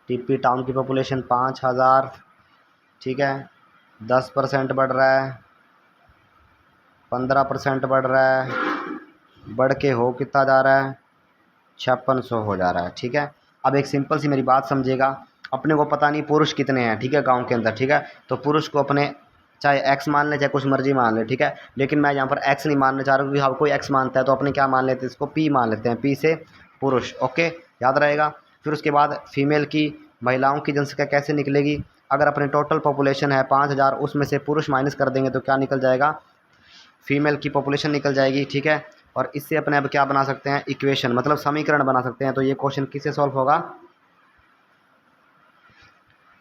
[SPEAKER 1] टीपी टाउन की पॉपुलेशन 5000, ठीक है। 10% बढ़ रहा है, 15% बढ़ रहा है, बढ़ के हो कितना जा रहा है, 5600 हो जा रहा है, ठीक है। अब एक सिंपल सी मेरी बात समझिएगा, अपने को पता नहीं पुरुष कितने हैं, ठीक है, गांव के अंदर, ठीक है। तो पुरुष को अपने चाहे एक्स मान ले चाहे कुछ मर्जी मान ले, ठीक है। लेकिन मैं यहाँ पर एक्स नहीं मानना चाह रहा हूँ, क्योंकि हर कोई एक्स मानता है, तो अपने क्या मान लेते हैं, इसको पी मान लेते हैं, पी से पुरुष, ओके, याद रहेगा। फिर उसके बाद फीमेल की, महिलाओं की जनसंख्या कैसे निकलेगी, अगर अपने टोटल पॉपुलेशन है 5000, उसमें से पुरुष माइनस कर देंगे तो क्या निकल जाएगा, फीमेल की पॉपुलेशन निकल जाएगी, ठीक है। और इससे अपने अब क्या बना सकते हैं, इक्वेशन, मतलब समीकरण बना सकते हैं। तो ये क्वेश्चन किससे सॉल्व होगा,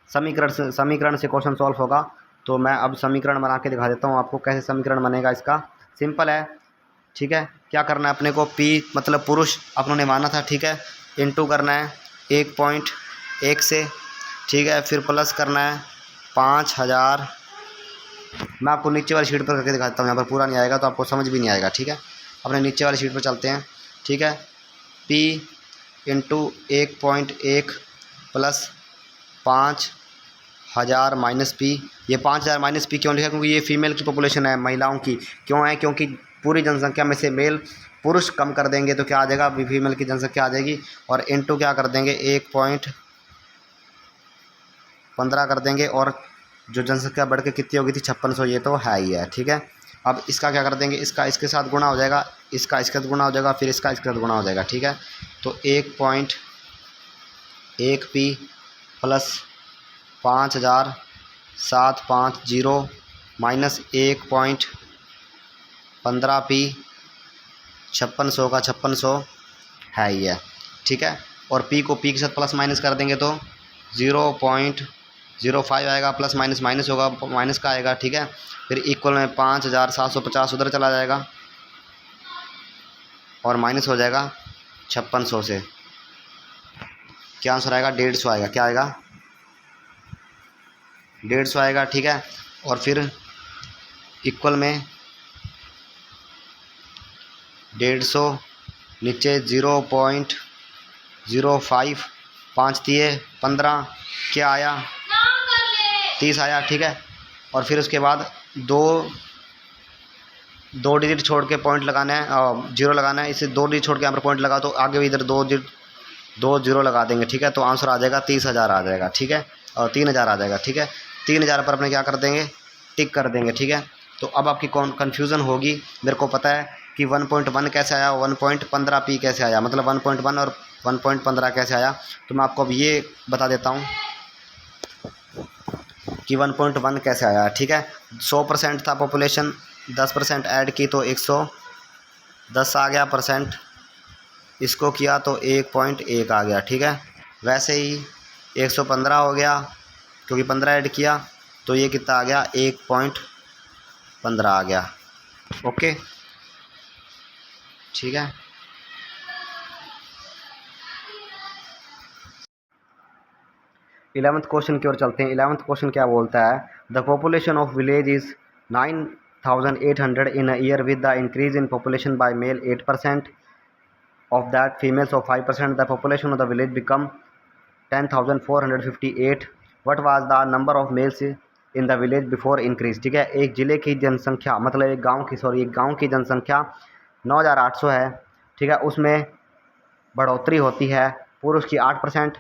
[SPEAKER 1] समीकरण से क्वेश्चन सॉल्व होगा। तो मैं अब समीकरण बना के दिखा देता हूँ आपको कैसे समीकरण बनेगा इसका। सिंपल है, ठीक है। क्या करना है अपने को, पी मतलब पुरुष अपनों माना था, ठीक है, इनटू करना है 1.1 से, ठीक है। फिर प्लस करना है 5000। मैं आपको नीचे वाली शीट पर करके दिखाता हूँ, यहाँ पर पूरा नहीं आएगा तो आपको समझ भी नहीं आएगा, ठीक है। अपने नीचे वाली शीट पर चलते हैं, ठीक है। P into 1.1 plus 5000 minus P. ये 5000 माइनस पी क्यों लिखा, क्योंकि ये फीमेल की पॉपुलेशन है, महिलाओं की क्यों है, क्योंकि पूरी जनसंख्या में से मेल पुरुष कम कर देंगे तो क्या आ जाएगा, फीमेल की जनसंख्या आ जाएगी। और इंटू क्या कर देंगे, 1.15 कर देंगे, और जो जनसंख्या बढ़ के कितनी होगी थी, 5600, ये तो है ही है, ठीक है। अब इसका क्या कर देंगे, इसका इसके साथ गुणा हो जाएगा, इसका इसके साथ गुणा हो जाएगा, फिर इसका इसके साथ गुणा हो जाएगा, ठीक है। तो 1.1 पी प्लस 5750 माइनस 1.15 पी, 5600 का 5600 है ही है, ठीक है। और पी को पी के साथ प्लस माइनस कर देंगे तो 0.05 आएगा, प्लस माइनस माइनस होगा, माइनस का आएगा, ठीक है। फिर इक्वल में 5750 उधर चला जाएगा और माइनस हो जाएगा 5600 से, क्या आंसर आएगा, 150 आएगा, क्या आएगा, 150 आएगा, ठीक है। और फिर इक्वल में 150 नीचे 0.05, 5 दिए 15, क्या आया, 30 आया, ठीक है। और फिर उसके बाद दो डिजिट छोड़ के पॉइंट लगाना है, जीरो लगाना है, इसे 2 डिजिट छोड़ के यहाँ पर पॉइंट लगा, तो आगे भी इधर 2 जीरो लगा देंगे, ठीक है। तो आंसर आ जाएगा 30,000 आ जाएगा, ठीक है, और 3000 आ जाएगा, ठीक है। 3000 पर अपने क्या कर देंगे, टिक कर देंगे, ठीक है। तो अब आपकी कन्फ्यूज़न होगी, मेरे को पता है कि 1.1 कैसे आया, 1.15 पी कैसे आया, मतलब 1.1 और 1.15 कैसे आया। तो मैं आपको अब ये बता देता हूँ कि 1.1 कैसे आया, ठीक है। 100% था पॉपुलेशन, 10% ऐड की तो 110 आ गया परसेंट, इसको किया तो 1.1 आ गया, ठीक है। वैसे ही 115 हो गया, क्योंकि 15 ऐड किया तो ये कितना आ गया, 1.15 आ गया, ओके, ठीक है। 11th क्वेश्चन की ओर चलते हैं। 11th क्वेश्चन क्या बोलता है, the population of village is 9800 in a year with the increase in population by male 8%, of that females of 5%, the population of the village become 10,458. what was the number of males in the village before increase, ठीक है। एक ज़िले की जनसंख्या, मतलब एक गांव की जनसंख्या 9800 है, ठीक है। उसमें बढ़ोतरी होती है, पुरुष की 8%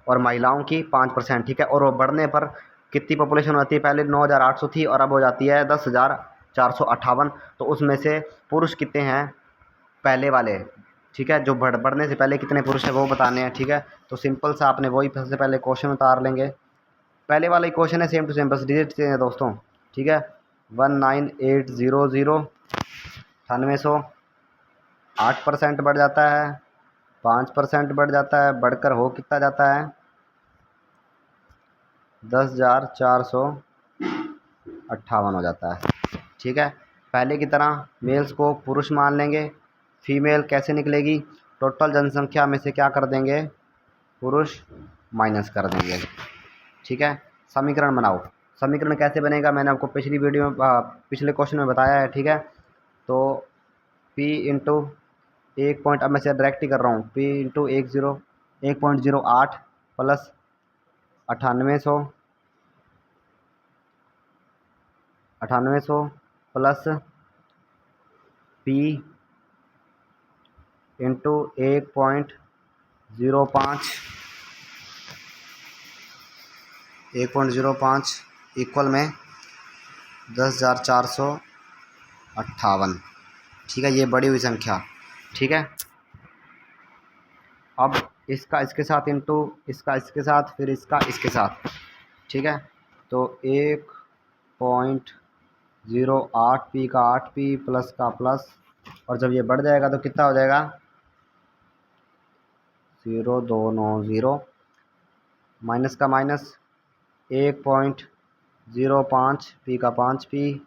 [SPEAKER 1] और महिलाओं की 5%, ठीक है। और वो बढ़ने पर कितनी पॉपुलेशन होती है, पहले 9800 थी और अब हो जाती है 10,458। तो उसमें से पुरुष कितने हैं, पहले वाले, ठीक है, जो बढ़ने से पहले कितने पुरुष हैं वो बताने हैं, ठीक है। तो सिंपल सा आपने वही सबसे पहले क्वेश्चन उतार लेंगे, पहले वाला ही क्वेश्चन है, सेम टू सेम, बस डिजिट चेंज है दोस्तों, ठीक है। 19800 9800, 8% बढ़ जाता है, 5% बढ़ जाता है, बढ़कर हो कितना जाता है, 10,458 हो जाता है, ठीक है। पहले की तरह मेल्स को पुरुष मान लेंगे, फीमेल कैसे निकलेगी, टोटल जनसंख्या में से क्या कर देंगे, पुरुष माइनस कर देंगे, ठीक है। समीकरण बनाओ, समीकरण कैसे बनेगा मैंने आपको पिछली वीडियो में पिछले क्वेश्चन में बताया है, ठीक है। तो P इंटू 1 पॉइंट, अब मैं से डायरेक्ट ही कर रहा हूँ, P into 1.08 plus 9800 plus P into 1.05 equal में 10,458। ठीक है, ये बड़ी हुई संख्या। ठीक है, अब इसका इसके साथ इंटू इसका इसके साथ, फिर इसका इसके साथ। ठीक है, तो 1.08 P का 8P प्लस का प्लस, और जब ये बढ़ जाएगा तो कितना हो जाएगा 0,290 माइनस का माइनस 1.05 P का 5P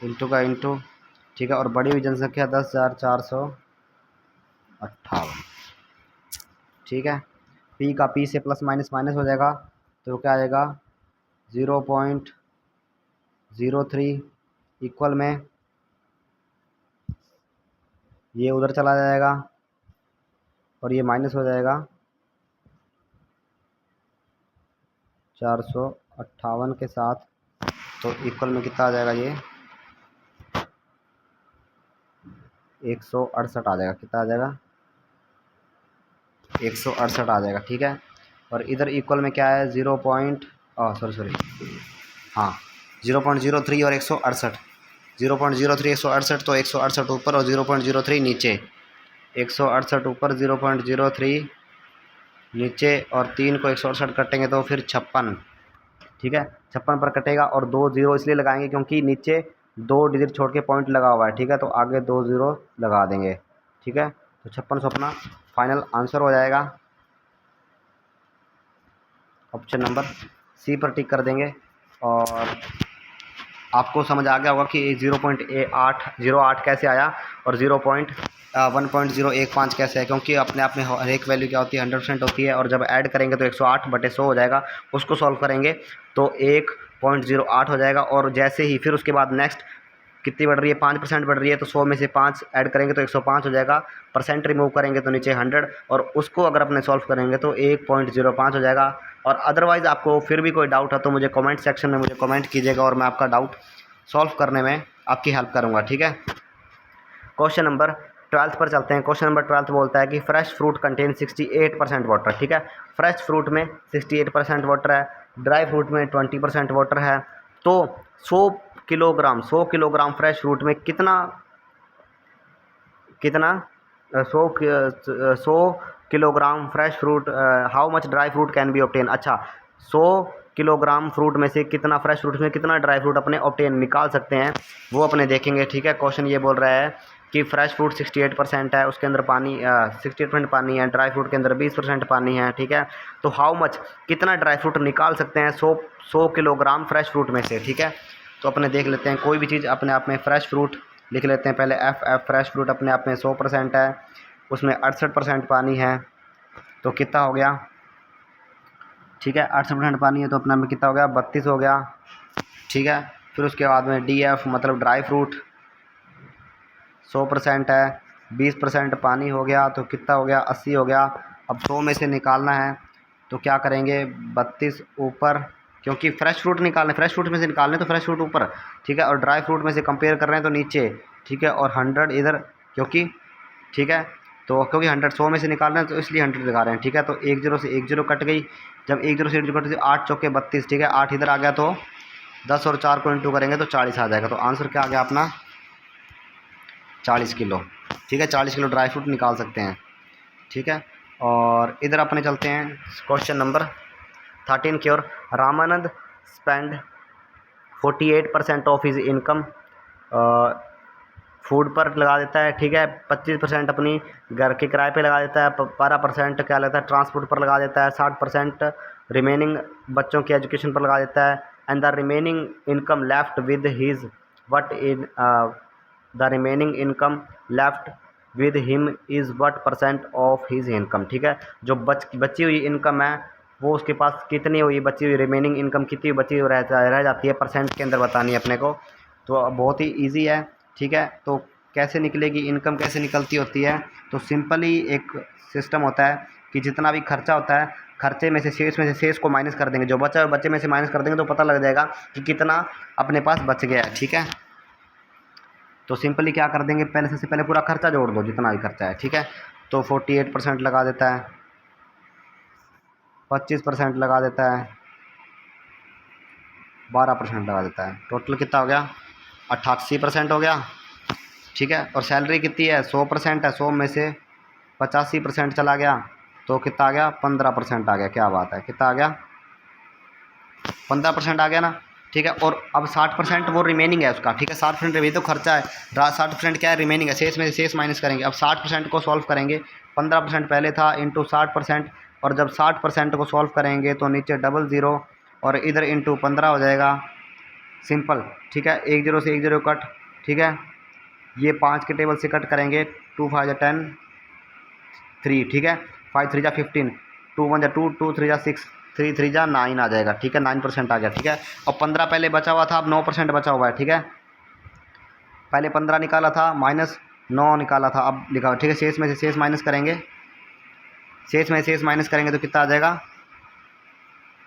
[SPEAKER 1] इंटू का इंटू। ठीक है, और बड़ी हुई जनसंख्या 10,458। ठीक है, P का P से प्लस माइनस माइनस हो जाएगा, तो क्या आएगा 0.03 इक्वल में ये उधर चला जाएगा और ये माइनस हो जाएगा 458 के साथ, तो इक्वल में कितना आ जाएगा ये 168 आ जाएगा। कितना आ जाएगा 168 आ जाएगा। ठीक है, और इधर इक्वल में क्या है 0.03 और 168, 0.03 168, तो 168 ऊपर और 0.03 नीचे, 168 ऊपर 0.03 नीचे, और 3 को 168 कटेंगे तो फिर 56। ठीक है, 56 पर कटेगा, और 2 0 इसलिए लगाएंगे क्योंकि नीचे 2 डिजिट छोड़ के पॉइंट लगा हुआ है। ठीक है, तो आगे 2 0 लगा देंगे। ठीक है, तो 56 अपना फाइनल आंसर हो जाएगा। ऑप्शन नंबर सी पर टिक कर देंगे। और आपको समझ आ गया होगा कि 0.08 कैसे आया और 1.015 कैसे है, क्योंकि अपने आप में हर एक वैल्यू क्या होती है 100% होती है, और जब ऐड करेंगे तो 108/100 हो जाएगा। उसको सॉल्व करेंगे तो 1.08 हो जाएगा, और जैसे ही फिर उसके बाद नेक्स्ट कितनी बढ़ रही है 5% बढ़ रही है, तो 100 में से 5 ऐड करेंगे तो 105 हो जाएगा, परसेंट रिमूव करेंगे तो नीचे 100, और उसको अगर अपने सॉल्व करेंगे तो 1.05 हो जाएगा। और अदरवाइज़ आपको फिर भी कोई डाउट है तो मुझे कमेंट सेक्शन में मुझे कमेंट कीजिएगा, और मैं आपका डाउट सॉल्व करने में आपकी हेल्प करूँगा। ठीक है, क्वेश्चन नंबर 12 पर चलते हैं। क्वेश्चन नंबर 12 बोलता है कि फ्रेश फ्रूट कंटेन 68% वाटर। ठीक है, फ्रेश फ्रूट में 68% वाटर है, ड्राई फ्रूट में 20% वाटर है। तो 100 किलोग्राम फ्रेश फ्रूट में कितना 100 kilogram fresh fruit, how much dry fruit can be obtain. अच्छा, 100 किलोग्राम फ्रूट में से कितना फ्रेश फ्रूट में कितना ड्राई फ्रूट अपने ऑब्टेन निकाल सकते हैं, वो अपने देखेंगे। ठीक है, क्वेश्चन ये बोल रहा है कि फ्रेश फ्रूट 68% है, उसके अंदर पानी 68% पानी है, ड्राई फ्रूट के अंदर 20% पानी है। ठीक है, तो हाउ मच कितना ड्राई फ्रूट निकाल सकते हैं 100 किलोग्राम फ्रेश फ्रूट में से। ठीक है, तो अपने देख लेते हैं, कोई भी चीज़ अपने आप में फ्रेश फ्रूट लिख लेते हैं पहले। एफ फ्रेश फ्रूट अपने आप में 100% है, उसमें 68% पानी है, तो कितना हो गया। ठीक है, 68% पानी है तो अपना में कितना हो गया 32 हो गया। ठीक है, फिर उसके बाद में DF मतलब ड्राई फ्रूट 100% है, 20% पानी हो गया, तो कितना हो गया 80 हो गया। अब 100 में से निकालना है तो क्या करेंगे 32 ऊपर, क्योंकि फ्रेश फ्रूट निकालना है, फ्रेश फ्रूट में से निकालने तो फ्रेश फ्रूट ऊपर। ठीक है, और ड्राई फ्रूट में से कंपेयर कर रहे हैं तो नीचे। ठीक है, और 100 इधर, क्योंकि ठीक है, तो क्योंकि 100 में से निकालना है तो इसलिए 100 दिखा रहे हैं। ठीक है, तो 1 0 से 1 0 कट गई, जब 1 0 से 1 0 कट गई 8 चौके 32। ठीक है, 8 इधर आ गया तो 10 और 4 को इंटू करेंगे तो 40 आ जाएगा। तो आंसर क्या आ गया अपना 40 किलो। ठीक है, 40 किलो ड्राई फ्रूट निकाल सकते हैं। ठीक है, और इधर अपने चलते हैं क्वेश्चन नंबर 13 की ओर। Ramanand spend 48% of his income food पर लगा देता है। ठीक है, 25% अपनी घर के किराए पे लगा देता है, 12% क्या लगता है ट्रांसपोर्ट पर लगा देता है, 60% रिमेनिंग बच्चों की एजुकेशन पर लगा देता है। And the remaining income left with his what in the remaining income left with him is what % of his income. ठीक है, जो बची हुई इनकम है वो उसके पास कितनी हुई बची हुई, रिमेनिंग इनकम कितनी बची हुई रह जाती है, परसेंट के अंदर बतानी है अपने को। तो बहुत ही ईजी है, ठीक है। तो कैसे निकलेगी इनकम, कैसे निकलती होती है, तो सिंपली एक सिस्टम होता है कि जितना भी खर्चा होता है, खर्चे में से शेष को माइनस कर देंगे, जो बचा है बचे में से माइनस कर देंगे, तो पता लग जाएगा कि कितना अपने पास बच गया है, ठीक है। तो सिंपली क्या कर देंगे, पहले सबसे पहले पूरा खर्चा जोड़ दो, जितना भी खर्चा है, ठीक है। तो 48% लगा देता है, 25% लगा देता है, 12% लगा देता है, टोटल कितना हो गया, 88% हो गया, ठीक है। और सैलरी कितनी है, 100% है, 100 में से 85% चला गया, तो कितना आ गया, 15% आ गया। क्या बात है, कितना आ गया, 15% आ गया ना, ठीक है। और अब 60% वो रिमेनिंग है उसका, ठीक है। 60% ये तो खर्चा है, 60% क्या है, रिमेनिंग है, शेष में से शेष माइनस करेंगे। अब 60% को सॉल्व करेंगे, 15% पहले था इंटू 60%, और जब 60% को सॉल्व करेंगे तो नीचे डबल ज़ीरो और इधर इंटू 15 हो जाएगा, सिंपल, ठीक है। 1 0 से 1 0 कट, ठीक है। ये 5 के टेबल से कट करेंगे, 2 5 10 3, ठीक है। 5 3 15, 2 1 2, 2 3 6, 3 3 9 आ जाएगा, ठीक है। 9% आ गया, ठीक है। और 15 पहले बचा हुआ था, अब 9% बचा हुआ है, ठीक है। पहले 15 निकाला था, माइनस 9 निकाला था, अब लिखा हुआ, ठीक है। शेष में से शेष माइनस करेंगे, शेष में से शेष माइनस करेंगे तो कितना आ जाएगा,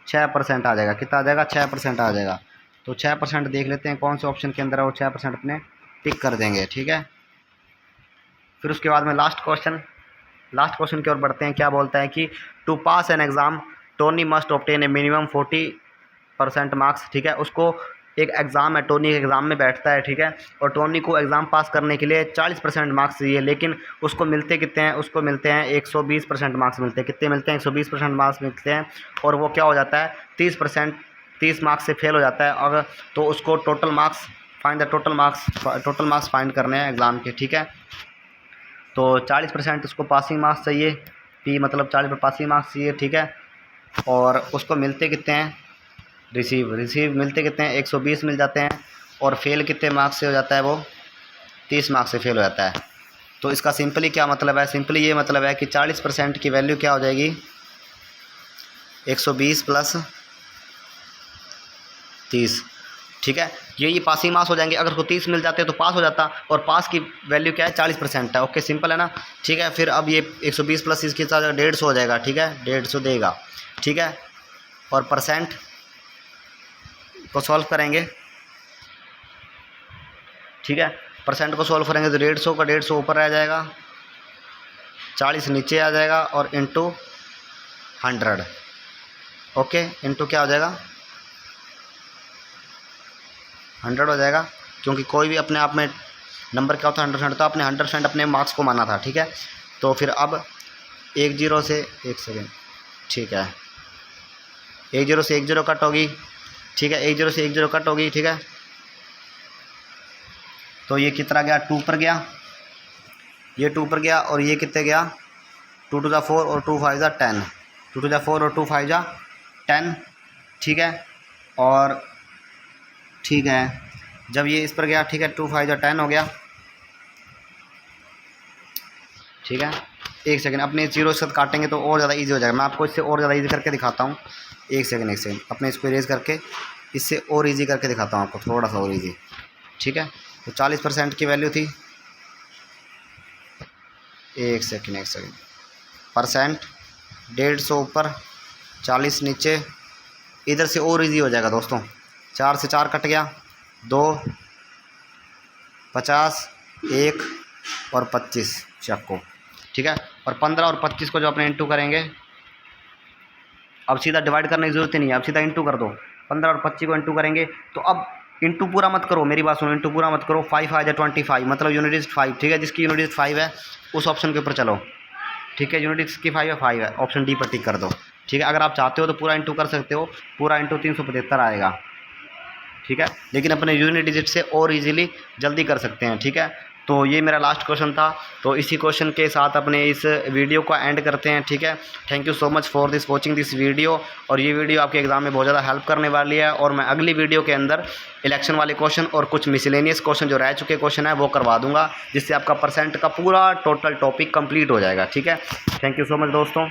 [SPEAKER 1] 6% आ जाएगा। कितना आ जाएगा, 6% आ जाएगा। तो 6% देख लेते हैं कौन से ऑप्शन के अंदर है, वो 6% अपने टिक कर देंगे, ठीक है। फिर उसके बाद में लास्ट क्वेश्चन की ओर बढ़ते हैं। क्या बोलता है कि to pass an exam Tony must obtain a minimum 40% marks, ठीक है। उसको एक एग्ज़ाम है, टोनी एग्ज़ाम में बैठता है, ठीक है। और टोनी को एग्ज़ाम पास करने के लिए 40% मार्क्स चाहिए, लेकिन उसको मिलते कितने हैं, उसको मिलते हैं 120% मार्क्स मिलते हैं। कितने मिलते हैं, 120% मार्क्स मिलते हैं। और वो क्या हो जाता है, 30 मार्क्स से फेल हो जाता है। अगर तो उसको टोटल मार्क्स फाइंड करने हैं एग्ज़ाम के, ठीक है। तो 40% उसको पासिंग मार्क्स चाहिए, पी मतलब 40 पर पासिंग मार्क्स चाहिए, ठीक है। और उसको मिलते कितने हैं, रिसीव मिलते कितने हैं, 120 मिल जाते हैं। और फेल कितने मार्क्स से हो जाता है, वो 30 मार्क्स से फेल हो जाता है। तो इसका सिंपली क्या मतलब है, सिंपली ये मतलब है कि 40% की वैल्यू क्या हो जाएगी, 120 प्लस 30, ठीक है। ये पासिंग मार्क्स हो जाएंगे। अगर उसको 30 मिल जाते तो पास हो जाता, और पास की वैल्यू क्या है, 40% है। ओके, सिंपल है ना, ठीक है। फिर अब ये 120 प्लस इसके साथ 150 हो जाएगा, ठीक है, 150 देगा, ठीक है। और परसेंट को सॉल्व करेंगे, ठीक है। परसेंट को सॉल्व करेंगे तो 150 का 150 ऊपर रह जाएगा, 40 नीचे आ जाएगा, और इंटू 100, ओके, इंटू क्या हो जाएगा, 100 हो जाएगा। क्योंकि कोई भी अपने आप में नंबर क्या होता है, 100%, तो आपने 100% अपने मार्क्स को माना था, ठीक है। तो फिर अब 1 0 से 1 सेकेंड, ठीक है, 1 0 से 1 0 कट होगी, ठीक है। 1 0 से 1 0 कट होगी, ठीक है। तो ये कितना गया, 2 पर गया, ये 2 पर गया, और ये कितने गया, 2 2 4 और 2 5 10, 2 2 4 और 2 5 10, ठीक है। और ठीक है, जब ये इस पर गया, ठीक है, 2 5 10 हो गया, ठीक है। 1 सेकेंड, अपने इस जीरो के साथ काटेंगे तो और ज़्यादा इजी हो जाएगा। मैं आपको इससे और ज़्यादा इजी करके दिखाता हूँ। 1 सेकेंड, अपने इसको इरेज करके इससे और इजी करके दिखाता हूँ आपको, थोड़ा सा और इजी, ठीक है। तो 40% की वैल्यू थी, 1 सेकेंड, परसेंट 150 ऊपर, 40 नीचे, इधर से और इजी हो जाएगा दोस्तों। 4 से 4 कट गया, 2 50 1 और 25 चक्को, ठीक है। और 15 और 25 को जो अपने इंटू करेंगे, अब सीधा डिवाइड करने की ज़रूरत ही नहीं है, अब सीधा इंटू कर दो। 15 और 25 को इंटू करेंगे, तो अब इंटू पूरा मत करो, मेरी बात सुनो, इंटू पूरा मत करो। 5 5 25, मतलब यूनिट डिजिट 5, ठीक है। जिसकी यूनिट डिजिट 5 है उस ऑप्शन के ऊपर चलो, ठीक है। यूनिट डिजिट की 5 है, ऑप्शन डी पर टिक कर दो, ठीक है। अगर आप चाहते हो तो पूरा इंटू कर सकते हो, पूरा इंटू 375 आएगा, ठीक है। लेकिन अपने यूनिट डिजिट से और इजीली जल्दी कर सकते हैं, ठीक है। तो ये मेरा लास्ट क्वेश्चन था, तो इसी क्वेश्चन के साथ अपने इस वीडियो को एंड करते हैं, ठीक है। Thank you so much for this watching this video. और ये वीडियो आपके एग्जाम में बहुत ज़्यादा हेल्प करने वाली है। और मैं अगली वीडियो के अंदर इलेक्शन वाले क्वेश्चन और कुछ मिसलेनियस क्वेश्चन जो रह चुके क्वेश्चन है वो करवा दूंगा, जिससे आपका परसेंट का पूरा टोटल टॉपिक कंप्लीट हो जाएगा, ठीक है। थैंक यू सो मच दोस्तों।